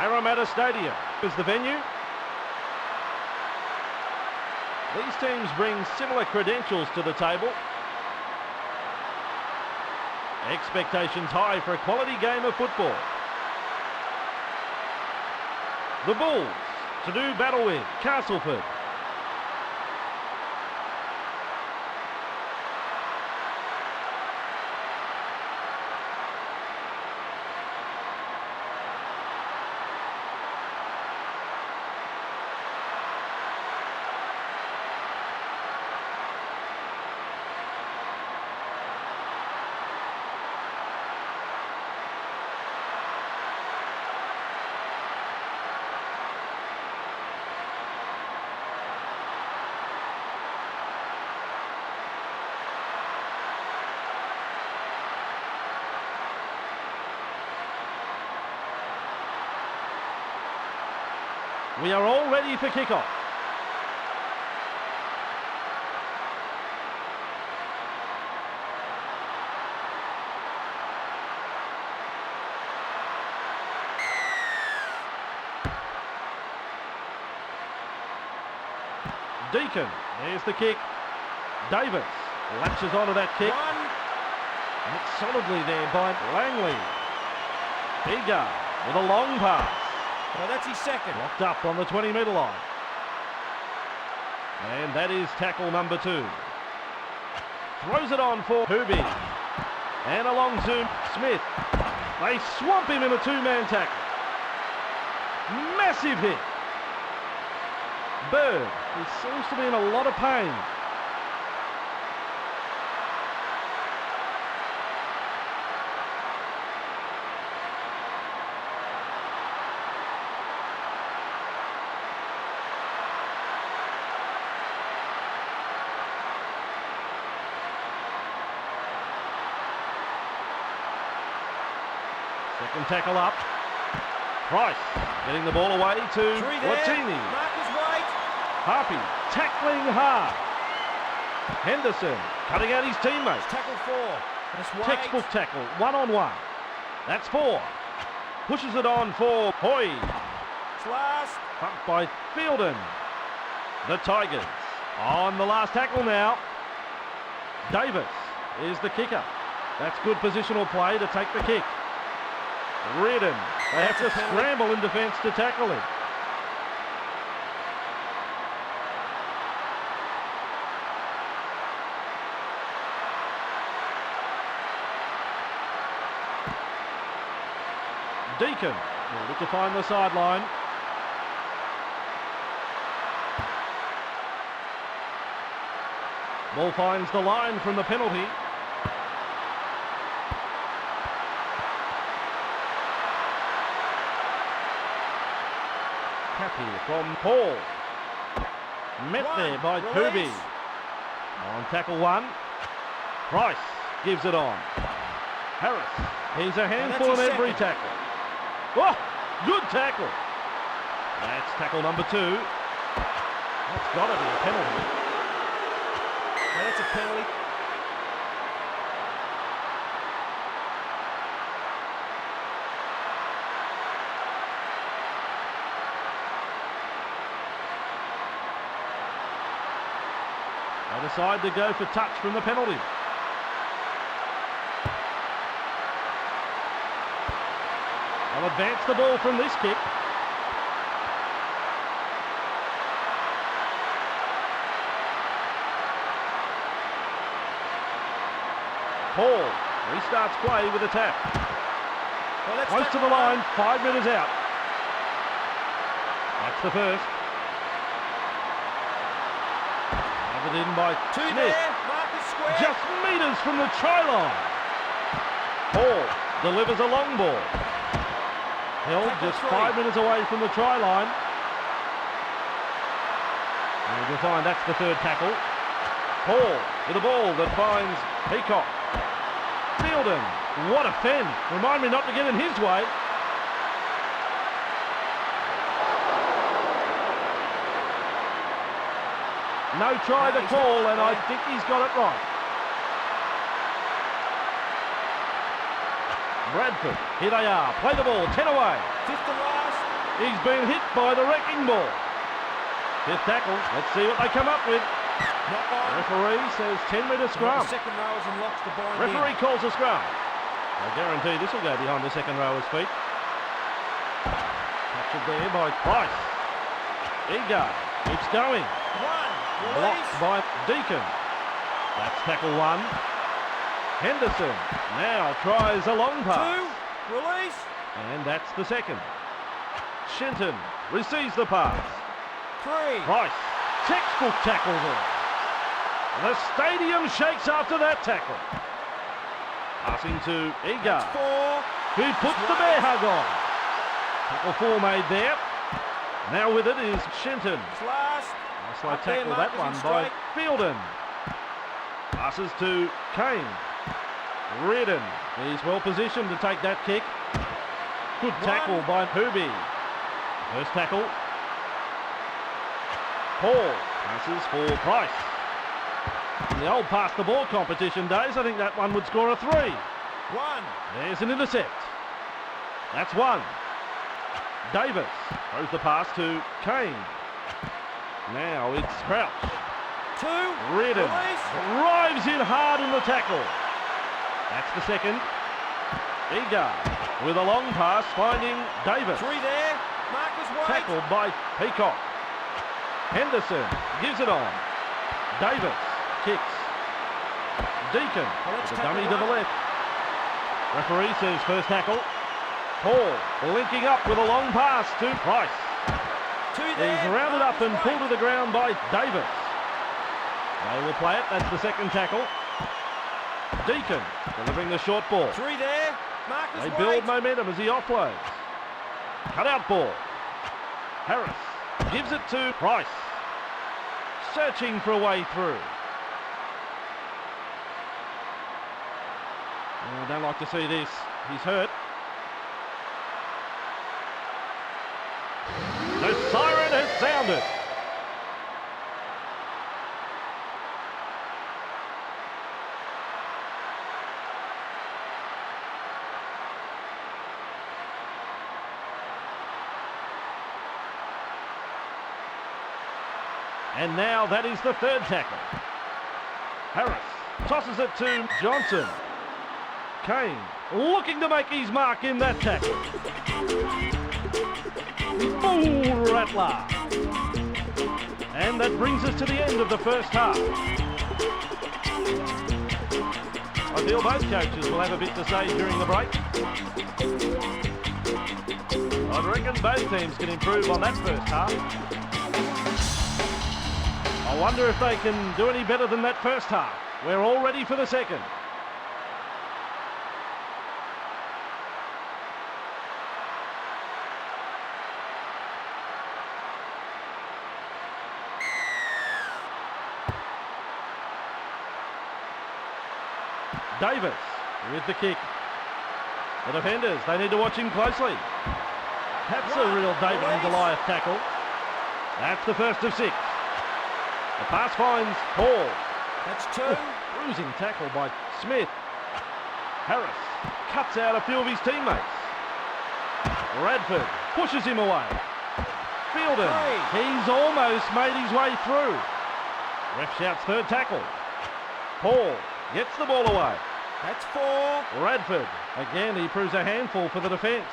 Parramatta Stadium is the venue. These teams bring similar credentials to the table. Expectations high for a quality game of football. The Bulls to do battle with Castleford. We are all ready for kickoff. Deacon, there's the kick. Davis latches onto that kick. And it's solidly there by Langley. Bigger with a long pass. Well, that's his second. Locked up on the 20-metre line. And that is tackle number 2. Throws it on for Hoobie. And along to Smith. They swamp him in a two-man tackle. Massive hit. Bird, he seems to be in a lot of pain. Second tackle up. Price getting the ball away to Watini. Harpy tackling hard. Henderson cutting out his teammates. Tackle 4. Textbook tackle, one-on-one. That's 4. Pushes it on for Hoy. Last. Pumped by Fielden. The Tigers on the last tackle now. Davis is the kicker. That's good positional play to take the kick. Reardon, they have to scramble in defence to tackle him. Deacon will look to find the sideline. Ball finds the line from the penalty. Here from Paul. Met there by Hoobie. On tackle 1. Price gives it on. Harris. He's a handful in every tackle. Oh, good tackle. That's tackle number 2. That's got to be a penalty. Now that's a penalty. They decide to go for touch from the penalty. They'll advance the ball from this kick. Paul restarts play with a tap. Well, close to the line, 5 metres out. That's the first. In by Smith. Just metres from the try line. Paul delivers a long ball. Held just 5 minutes away from the try line. And you can find that's the third tackle. Paul with a ball that finds Peacock. Fielden, what a fend. Remind me not to get in his way. No try to call, and I think he's got it right. Bradford, here they are. Play the ball, 10 away. Fifth and last. He's been hit by the wrecking ball. Fifth tackle. Let's see what they come up with. Not on. Referee says 10-metre scrum. The second rowers and locks the bind Referee in. calls a scrum. I guarantee this will go behind the second rower's feet. Captured there by Price. Eager. Keeps going. One. Blocked Release. by Deacon. That's tackle one. Henderson now tries a long pass. Two. Release. And that's the second. Shenton receives the pass. Three. Price, textbook tackle there. The stadium shakes after that tackle. Passing to Eager, That's four. who puts the bear hug on. Tackle four made there. Now with it is Shenton. It's last. Nice slow Up there, tackle that one Marcus, in by straight. Fielden. Passes to Kane. Reardon. He's well positioned to take that kick. Good tackle by Hoobie. First tackle. Paul passes for Price. In the old pass the ball competition days, I think that one would score a three. One. There's an intercept. That's one. Davis throws the pass to Kane. Now it's Crouch. Two. Reardon Release. drives in hard in the tackle. That's the second. Eager with a long pass finding Davis. Three there. Marcus White. Tackled by Peacock. Henderson gives it on. Davis kicks. Deacon let's with a tackle dummy to the one. left. Referee says first tackle. Paul linking up with a long pass to Price. Two there. He's rounded up Marcus and pulled to White. the ground by Davis. They will play it. That's the second tackle. Deacon delivering the short ball. Three there. Marcus They White. build momentum as he offloads. Cut out ball. Harris gives it to Price. Searching for a way through. Oh, I don't like to see this. He's hurt. The siren has sounded. And now that is the third tackle. Harris tosses it to Johnson. Kane looking to make his mark in that tackle. Bull rattler. And that brings us to the end of the first half. I feel both coaches will have a bit to say during the break. I reckon both teams can improve on that first half. I wonder if they can do any better than that first half. We're all ready for the second. Davis with the kick. The defenders, they need to watch him closely. That's a real David and Goliath tackle. That's the first of six. The pass finds Paul. That's two. Bruising tackle by Smith. Harris cuts out a few of his teammates. Bradford pushes him away. Fielden, he's almost made his way through. Ref shouts third tackle. Paul gets the ball away. That's four. Bradford, again he proves a handful for the defence.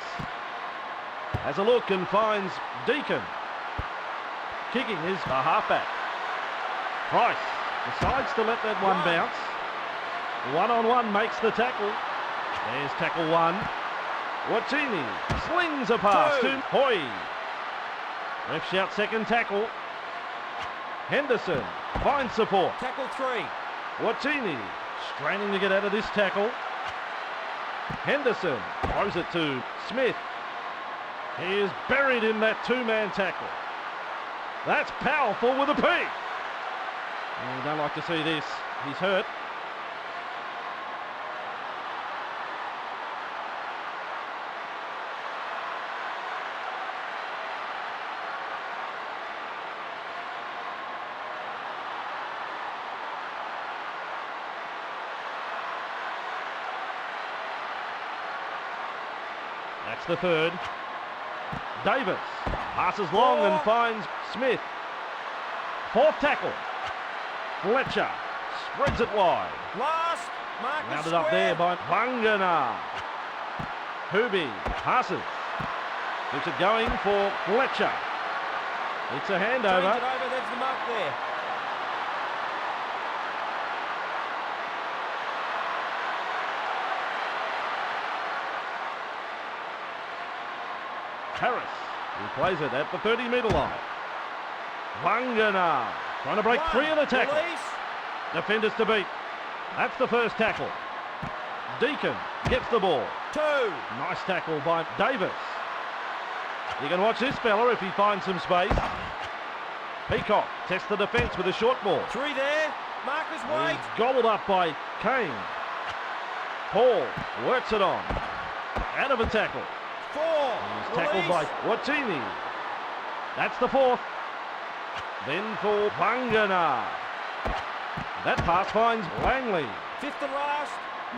Has a look and finds Deacon. Kicking is the halfback. Price decides to let that one bounce. One-on-one makes the tackle. There's tackle one. Watini slings a pass to Hoy. Ref shouts second tackle. Henderson finds support. Tackle three. Watini straining to get out of this tackle. Henderson throws it to Smith. He is buried in that two-man tackle. That's powerful with a P. I don't like to see this. He's hurt. That's the third. Davis passes long and finds Smith. Fourth tackle. Fletcher spreads it wide. Last. Marcus Rounded up there by Wangana. Hoobie passes. Keeps it going for Fletcher. It's a handover. Change it over, there's the mark there. Harris, he plays it at the 30-metre line. Wangana trying to break free of the tackle. Release. Defenders to beat. That's the first tackle. Deacon gets the ball. 2. Nice tackle by Davis. You can watch this fella if he finds some space. Peacock tests the defence with a short ball. 3 there. Marcus White. He's gobbled up by Kane. Paul works it on. Out of a tackle. 4. He's tackled by Watini. That's the fourth. Then for Wangana. That pass finds Langley. 5th and last.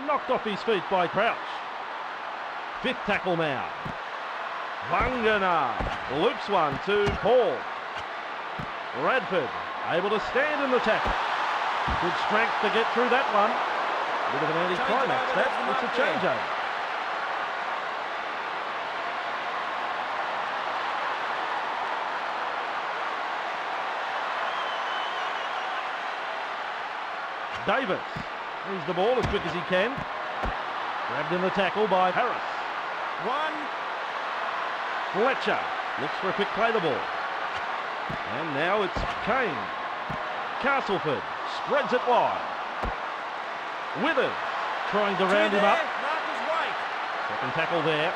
Knocked off his feet by Crouch. Fifth tackle now. Wangana loops one to Paul. Bradford able to stand in the tackle. Good strength to get through that one. Bit of an anti-climax. It's a changeover. Davis sees the ball as quick as he can. Grabbed in the tackle by Harris. 1. Fletcher looks for a quick play the ball. And now it's Kane. Castleford spreads it wide. Withers trying to round him up. Marcus White. Second tackle there.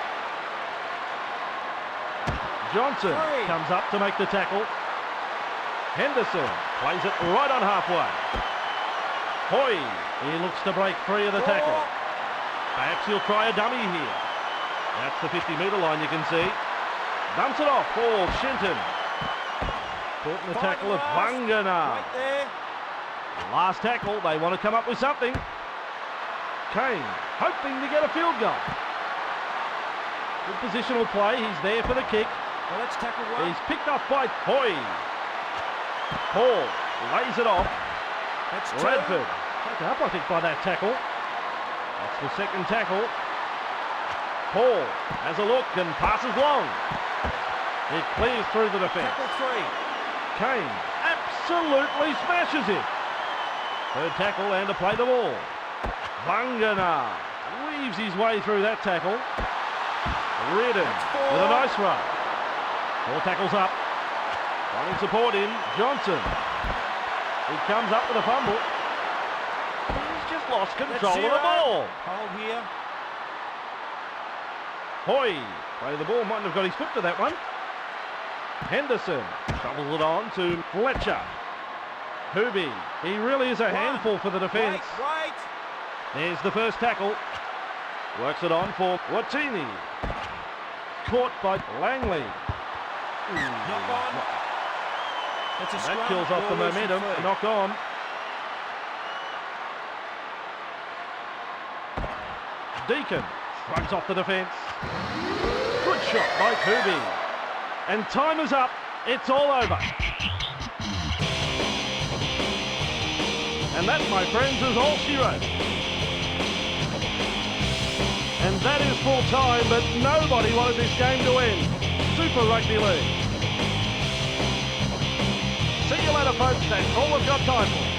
Johnson 3. comes up to make the tackle. Henderson plays it right on halfway. Hoy, he looks to break free of the 4. tackle. Perhaps he'll try a dummy here. That's the 50-metre line you can see. Dumps it off for Shenton. Caught in the tackle of Wangana. Right there. Last tackle, they want to come up with something. Kane hoping to get a field goal. Good positional play, he's there for the kick. Well, let's tackle 1. He's picked up by Hoy. Paul lays it off. That's 2. Bradford taken up, I think, by that tackle. That's the second tackle. Paul has a look and passes long. It clears through the defence. Tackle 3. Kane absolutely smashes it. Third tackle and to play the ball. Wangana weaves his way through that tackle. Reardon with a nice run. 4 tackles up. Finding support in Johnson. He comes up with a fumble. He's just lost control of the ball. Hold here. Hoy, play the ball, mightn't have got his foot to that one. Henderson shovels it on to Fletcher. Hoobie, he really is a handful for the defence. Wait. There's the first tackle. Works it on for Watini. Caught by Langley. Knock on. That's a scrum. That kills off the momentum. Knock on. Deacon shrugs off the defence. Good shot by Hoobie. And time is up. It's all over. And that, my friends, is all she wrote. And that is full time, but nobody wanted this game to end. Super Rugby League. See you later, folks. That's all we've got time for.